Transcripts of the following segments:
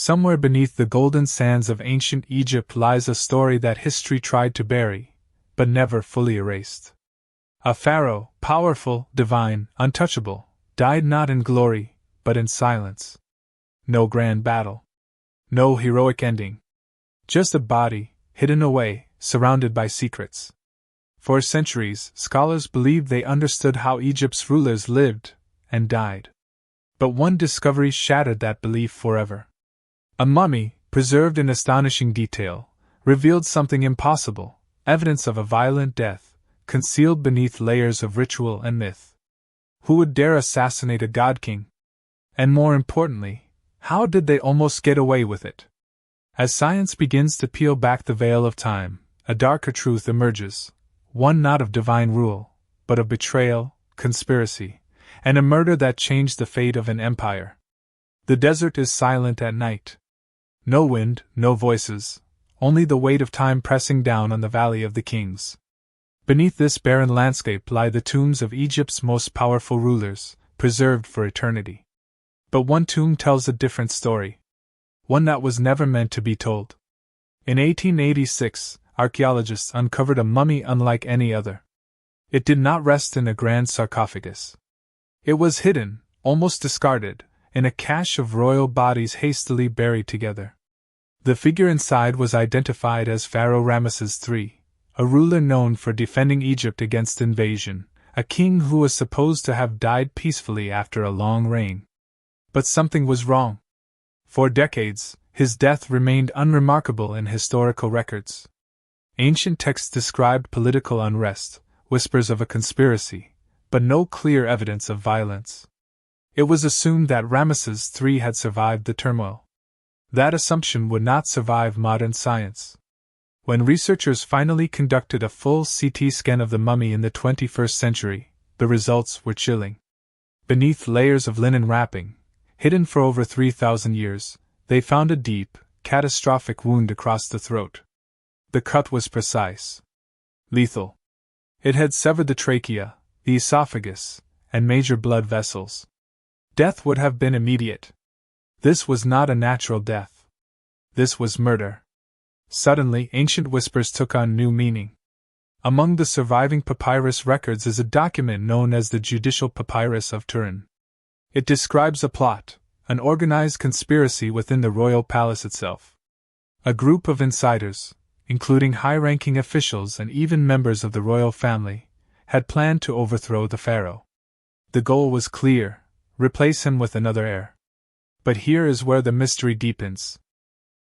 Somewhere beneath the golden sands of ancient Egypt lies a story that history tried to bury, but never fully erased. A pharaoh, powerful, divine, untouchable, died not in glory, but in silence. No grand battle. No heroic ending. Just a body, hidden away, surrounded by secrets. For centuries, scholars believed they understood how Egypt's rulers lived and died. But one discovery shattered that belief forever. A mummy, preserved in astonishing detail, revealed something impossible, evidence of a violent death, concealed beneath layers of ritual and myth. Who would dare assassinate a god-king? And more importantly, how did they almost get away with it? As science begins to peel back the veil of time, a darker truth emerges, one not of divine rule, but of betrayal, conspiracy, and a murder that changed the fate of an empire. The desert is silent at night. No wind, no voices, only the weight of time pressing down on the Valley of the Kings. Beneath this barren landscape lie the tombs of Egypt's most powerful rulers, preserved for eternity. But one tomb tells a different story. One that was never meant to be told. In 1886, archaeologists uncovered a mummy unlike any other. It did not rest in a grand sarcophagus. It was hidden, almost discarded, in a cache of royal bodies hastily buried together. The figure inside was identified as Pharaoh Ramesses III, a ruler known for defending Egypt against invasion, a king who was supposed to have died peacefully after a long reign. But something was wrong. For decades, his death remained unremarkable in historical records. Ancient texts described political unrest, whispers of a conspiracy, but no clear evidence of violence. It was assumed that Ramesses III had survived the turmoil. That assumption would not survive modern science. When researchers finally conducted a full CT scan of the mummy in the 21st century, the results were chilling. Beneath layers of linen wrapping, hidden for over 3,000 years, they found a deep, catastrophic wound across the throat. The cut was precise. Lethal. It had severed the trachea, the esophagus, and major blood vessels. Death would have been immediate. This was not a natural death. This was murder. Suddenly, ancient whispers took on new meaning. Among the surviving papyrus records is a document known as the Judicial Papyrus of Turin. It describes a plot, an organized conspiracy within the royal palace itself. A group of insiders, including high-ranking officials and even members of the royal family, had planned to overthrow the pharaoh. The goal was clear: replace him with another heir. But here is where the mystery deepens.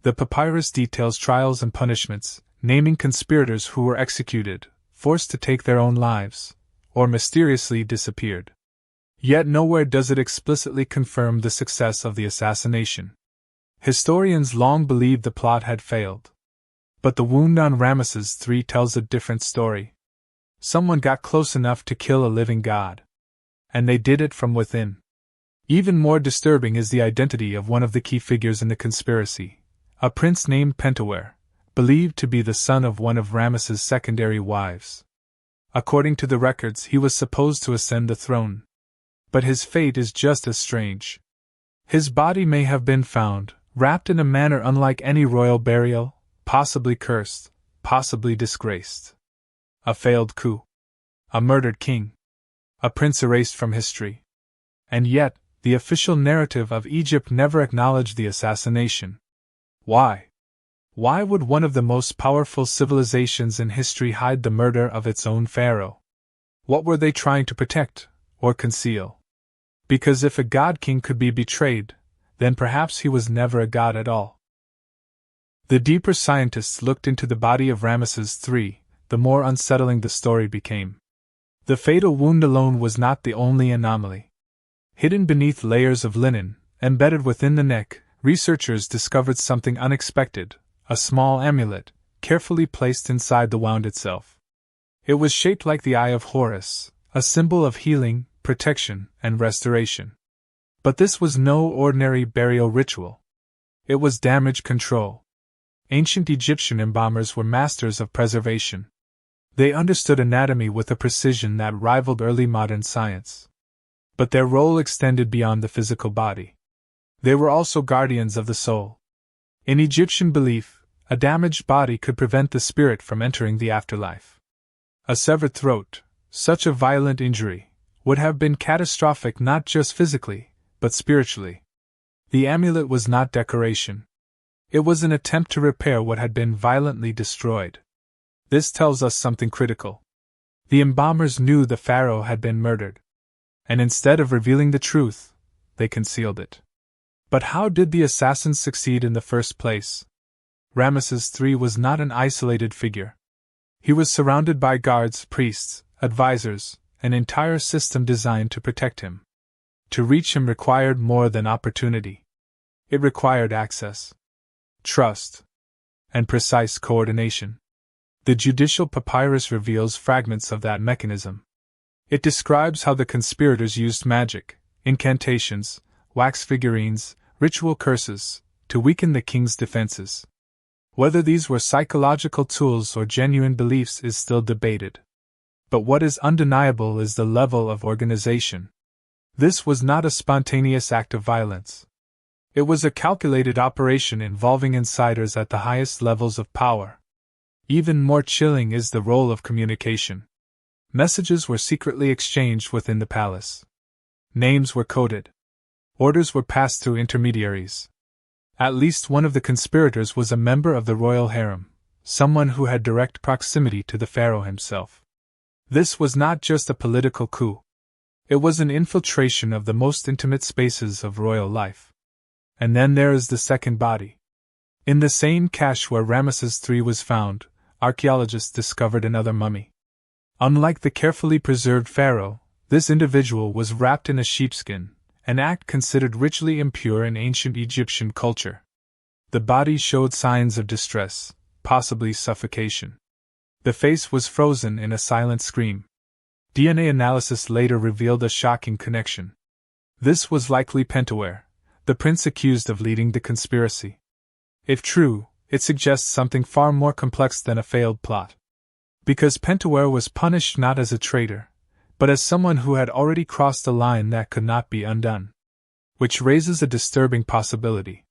The papyrus details trials and punishments, naming conspirators who were executed, forced to take their own lives, or mysteriously disappeared. Yet nowhere does it explicitly confirm the success of the assassination. Historians long believed the plot had failed. But the wound on Ramesses III tells a different story. Someone got close enough to kill a living god. And they did it from within. Even more disturbing is the identity of one of the key figures in the conspiracy, a prince named Pentawere, believed to be the son of one of Ramesses' secondary wives. According to the records, he was supposed to ascend the throne. But his fate is just as strange. His body may have been found, wrapped in a manner unlike any royal burial, possibly cursed, possibly disgraced. A failed coup. A murdered king. A prince erased from history. And yet, the official narrative of Egypt never acknowledged the assassination. Why? Why would one of the most powerful civilizations in history hide the murder of its own pharaoh? What were they trying to protect, or conceal? Because if a god-king could be betrayed, then perhaps he was never a god at all. The deeper scientists looked into the body of Ramesses III, the more unsettling the story became. The fatal wound alone was not the only anomaly. Hidden beneath layers of linen, embedded within the neck, researchers discovered something unexpected: a small amulet, carefully placed inside the wound itself. It was shaped like the Eye of Horus, a symbol of healing, protection, and restoration. But this was no ordinary burial ritual. It was damage control. Ancient Egyptian embalmers were masters of preservation. They understood anatomy with a precision that rivaled early modern science. But their role extended beyond the physical body. They were also guardians of the soul. In Egyptian belief, a damaged body could prevent the spirit from entering the afterlife. A severed throat, such a violent injury, would have been catastrophic not just physically, but spiritually. The amulet was not decoration. It was an attempt to repair what had been violently destroyed. This tells us something critical. The embalmers knew the pharaoh had been murdered, and instead of revealing the truth, they concealed it. But how did the assassins succeed in the first place? Ramesses III was not an isolated figure. He was surrounded by guards, priests, advisors, an entire system designed to protect him. To reach him required more than opportunity. It required access, trust, and precise coordination. The judicial papyrus reveals fragments of that mechanism. It describes how the conspirators used magic, incantations, wax figurines, ritual curses, to weaken the king's defenses. Whether these were psychological tools or genuine beliefs is still debated. But what is undeniable is the level of organization. This was not a spontaneous act of violence. It was a calculated operation involving insiders at the highest levels of power. Even more chilling is the role of communication. Messages were secretly exchanged within the palace. Names were coded. Orders were passed through intermediaries. At least one of the conspirators was a member of the royal harem, someone who had direct proximity to the pharaoh himself. This was not just a political coup. It was an infiltration of the most intimate spaces of royal life. And then there is the second body. In the same cache where Ramesses III was found, archaeologists discovered another mummy. Unlike the carefully preserved pharaoh, this individual was wrapped in a sheepskin, an act considered ritually impure in ancient Egyptian culture. The body showed signs of distress, possibly suffocation. The face was frozen in a silent scream. DNA analysis later revealed a shocking connection. This was likely Pentawere, the prince accused of leading the conspiracy. If true, it suggests something far more complex than a failed plot. Because Pentawere was punished not as a traitor, but as someone who had already crossed a line that could not be undone. Which raises a disturbing possibility.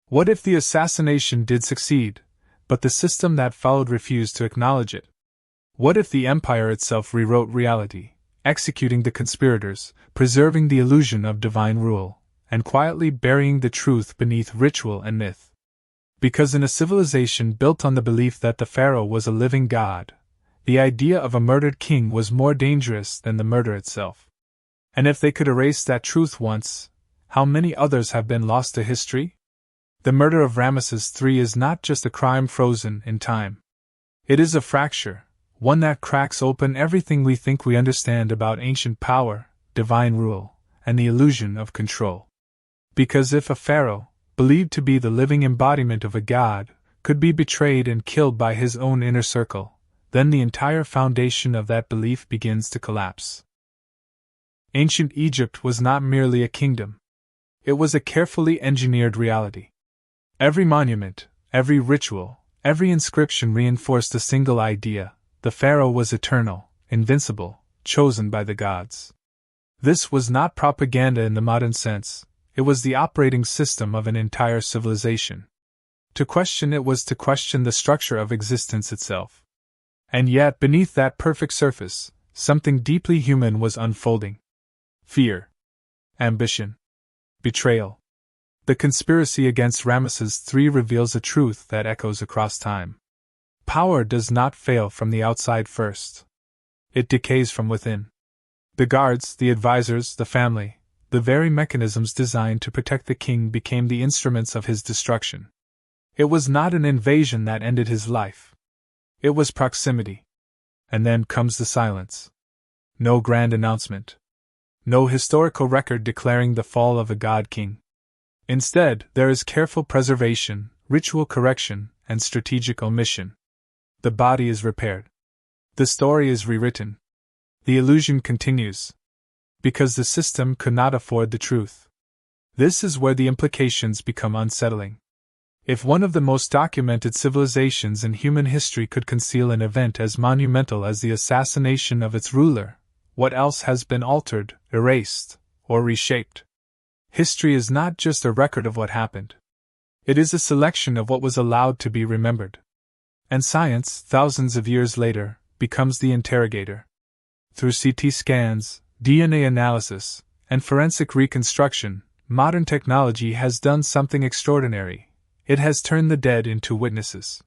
What if the assassination did succeed, but the system that followed refused to acknowledge it? What if the empire itself rewrote reality, executing the conspirators, preserving the illusion of divine rule, and quietly burying the truth beneath ritual and myth? Because in a civilization built on the belief that the pharaoh was a living god, the idea of a murdered king was more dangerous than the murder itself. And if they could erase that truth once, how many others have been lost to history? The murder of Ramesses III is not just a crime frozen in time. It is a fracture, one that cracks open everything we think we understand about ancient power, divine rule, and the illusion of control. Because if a pharaoh, believed to be the living embodiment of a god, could be betrayed and killed by his own inner circle, then the entire foundation of that belief begins to collapse. Ancient Egypt was not merely a kingdom. It was a carefully engineered reality. Every monument, every ritual, every inscription reinforced a single idea: the pharaoh was eternal, invincible, chosen by the gods. This was not propaganda in the modern sense, it was the operating system of an entire civilization. To question it was to question the structure of existence itself. And yet, beneath that perfect surface, something deeply human was unfolding. Fear. Ambition. Betrayal. The conspiracy against Ramesses III reveals a truth that echoes across time. Power does not fail from the outside first. It decays from within. The guards, the advisors, the family, the very mechanisms designed to protect the king became the instruments of his destruction. It was not an invasion that ended his life. It was proximity. And then comes the silence. No grand announcement. No historical record declaring the fall of a god-king. Instead, there is careful preservation, ritual correction, and strategic omission. The body is repaired. The story is rewritten. The illusion continues. Because the system could not afford the truth. This is where the implications become unsettling. If one of the most documented civilizations in human history could conceal an event as monumental as the assassination of its ruler, what else has been altered, erased, or reshaped? History is not just a record of what happened. It is a selection of what was allowed to be remembered. And science, thousands of years later, becomes the interrogator. Through CT scans, DNA analysis, and forensic reconstruction, modern technology has done something extraordinary. It has turned the dead into witnesses.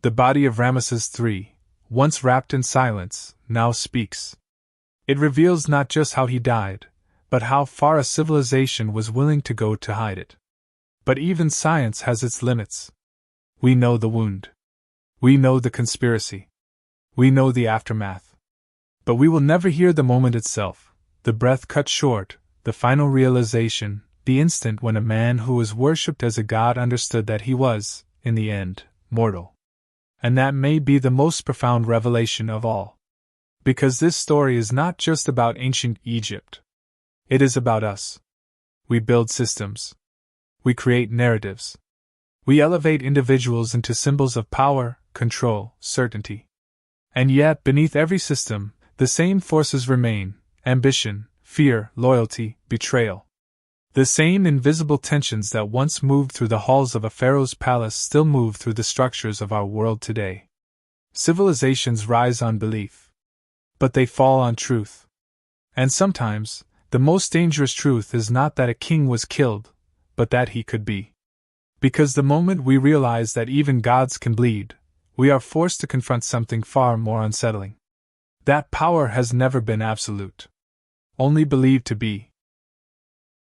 The body of Ramesses III, once wrapped in silence, now speaks. It reveals not just how he died, but how far a civilization was willing to go to hide it. But even science has its limits. We know the wound. We know the conspiracy. We know the aftermath. But we will never hear the moment itself, the breath cut short, the final realization, the instant when a man who was worshipped as a god understood that he was, in the end, mortal. And that may be the most profound revelation of all. Because this story is not just about ancient Egypt. It is about us. We build systems. We create narratives. We elevate individuals into symbols of power, control, certainty. And yet, beneath every system, the same forces remain: ambition, fear, loyalty, betrayal. The same invisible tensions that once moved through the halls of a pharaoh's palace still move through the structures of our world today. Civilizations rise on belief. But they fall on truth. And sometimes, the most dangerous truth is not that a king was killed, but that he could be. Because the moment we realize that even gods can bleed, we are forced to confront something far more unsettling. That power has never been absolute. Only believed to be.